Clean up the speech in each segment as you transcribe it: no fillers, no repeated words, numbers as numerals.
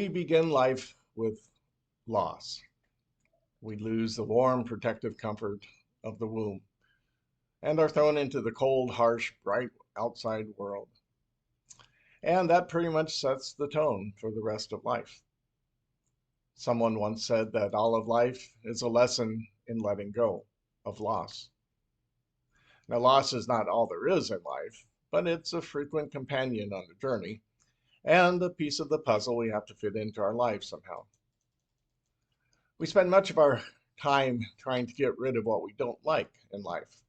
We begin life with loss. We lose the warm, protective comfort of the womb and are thrown into the cold, harsh, bright outside world. And that pretty much sets the tone for the rest of life. Someone once said that all of life is a lesson in letting go of loss. Now, loss is not all there is in life, but it's a frequent companion on the journey and a piece of the puzzle we have to fit into our life somehow. We spend much of our time trying to get rid of what we don't like in life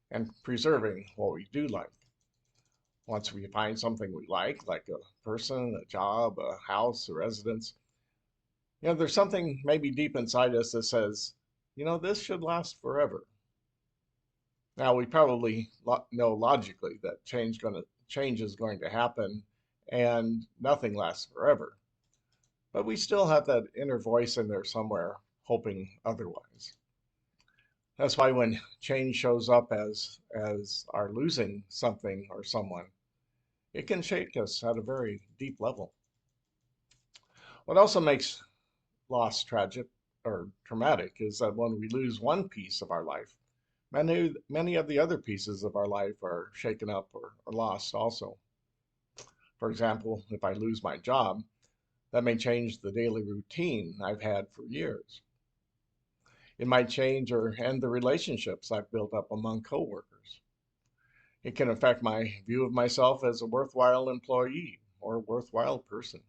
and preserving what we do like. Once we find something we like a person, a job, a house, a residence, there's something maybe deep inside us that says, this should last forever. Now, we probably know logically that change is going to happen and nothing lasts forever. But we still have that inner voice in there somewhere hoping otherwise. That's why when change shows up as our losing something or someone, it can shake us at a very deep level. What also makes loss tragic or traumatic is that when we lose one piece of our life, many of the other pieces of our life are shaken up or lost also. For example, if I lose my job, that may change the daily routine I've had for years. It might change or end the relationships I've built up among coworkers. It can affect my view of myself as a worthwhile employee or worthwhile person.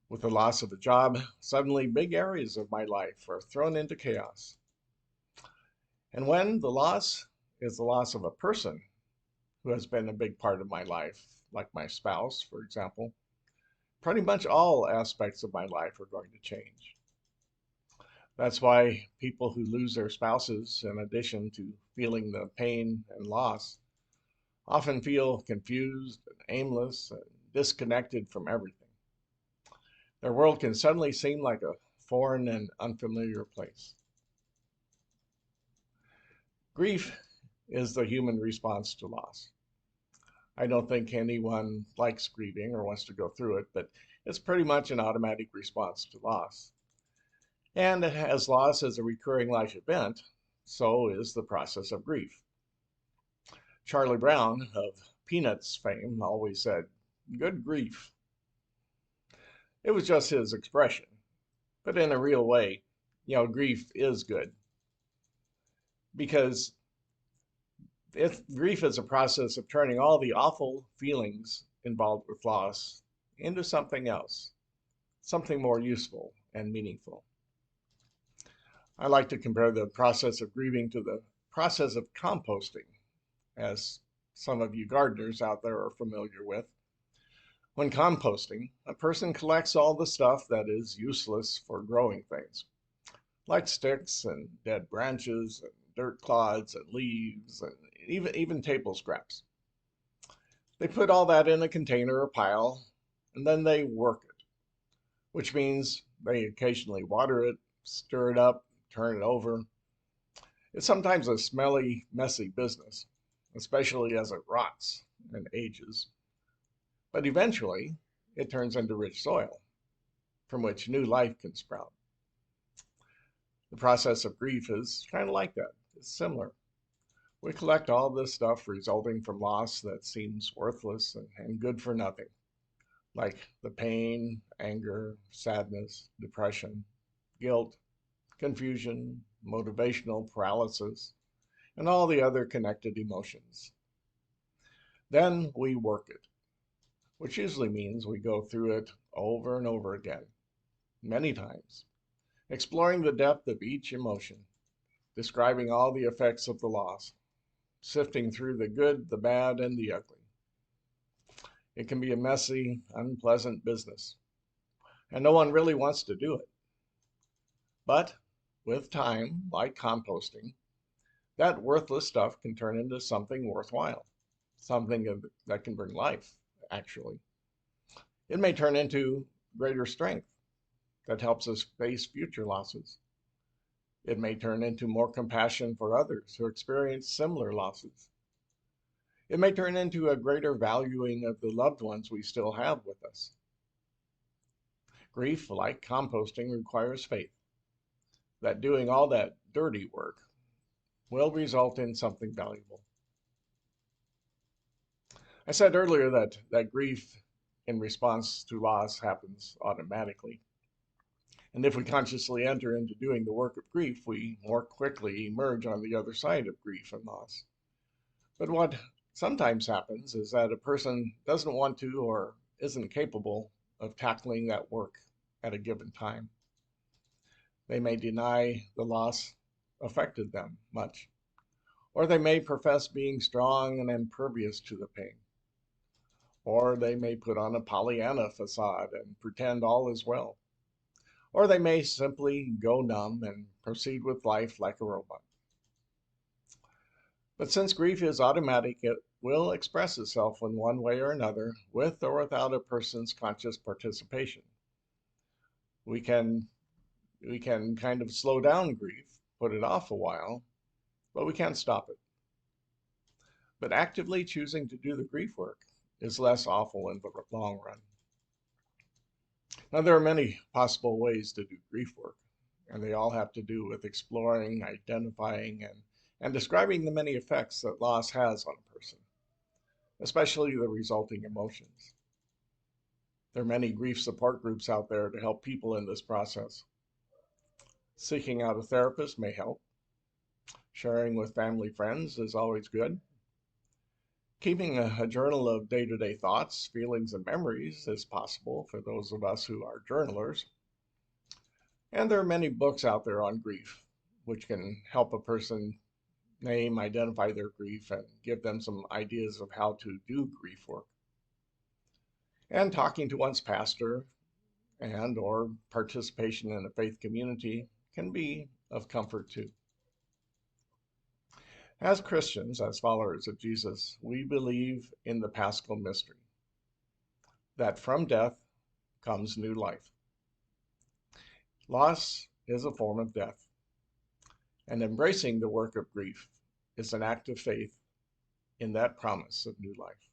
With the loss of a job, suddenly big areas of my life are thrown into chaos. And when the loss is the loss of a person who has been a big part of my life, like my spouse, for example, pretty much all aspects of my life are going to change. That's why people who lose their spouses, in addition to feeling the pain and loss, often feel confused and aimless and disconnected from everything. Their world can suddenly seem like a foreign and unfamiliar place. Grief is the human response to loss. I don't think anyone likes grieving or wants to go through it, but it's pretty much an automatic response to loss. And as loss is a recurring life event, so is the process of grief. Charlie Brown of Peanuts fame always said, "Good grief." It was just his expression, but in a real way, grief is good because grief is a process of turning all the awful feelings involved with loss into something else, something more useful and meaningful. I like to compare the process of grieving to the process of composting, as some of you gardeners out there are familiar with. When composting, a person collects all the stuff that is useless for growing things, like sticks and dead branches and dirt clods and leaves and even table scraps. They put all that in a container or pile, and then they work it, which means they occasionally water it, stir it up, turn it over. It's sometimes a smelly, messy business, especially as it rots and ages. But eventually, it turns into rich soil from which new life can sprout. The process of grief is kind of like that. It's similar. We collect all this stuff resulting from loss that seems worthless and good for nothing, like the pain, anger, sadness, depression, guilt, confusion, motivational paralysis, and all the other connected emotions. Then we work it, which usually means we go through it over and over again, many times, exploring the depth of each emotion, describing all the effects of the loss, sifting through the good, the bad, and the ugly. It can be a messy, unpleasant business, and no one really wants to do it. But with time, like composting, that worthless stuff can turn into something worthwhile, something that can bring life, actually. It may turn into greater strength that helps us face future losses. It may turn into more compassion for others who experience similar losses. It may turn into a greater valuing of the loved ones we still have with us. Grief, like composting, requires faith that doing all that dirty work will result in something valuable. I said earlier that grief in response to loss happens automatically. And if we consciously enter into doing the work of grief, we more quickly emerge on the other side of grief and loss. But what sometimes happens is that a person doesn't want to or isn't capable of tackling that work at a given time. They may deny the loss affected them much, or they may profess being strong and impervious to the pain, or they may put on a Pollyanna facade and pretend all is well, or they may simply go numb and proceed with life like a robot. But since grief is automatic, it will express itself in one way or another, with or without a person's conscious participation. We can kind of slow down grief, put it off a while, but we can't stop it. But actively choosing to do the grief work is less awful in the long run. Now, there are many possible ways to do grief work, and they all have to do with exploring, identifying, and describing the many effects that loss has on a person, especially the resulting emotions. There are many grief support groups out there to help people in this process. Seeking out a therapist may help. Sharing with family friends is always good. Keeping a journal of day-to-day thoughts, feelings, and memories is possible for those of us who are journalers. And there are many books out there on grief, which can help a person identify their grief, and give them some ideas of how to do grief work. And talking to one's pastor and or participation in a faith community can be of comfort too. As Christians, as followers of Jesus, we believe in the Paschal mystery, that from death comes new life. Loss is a form of death, and embracing the work of grief is an act of faith in that promise of new life.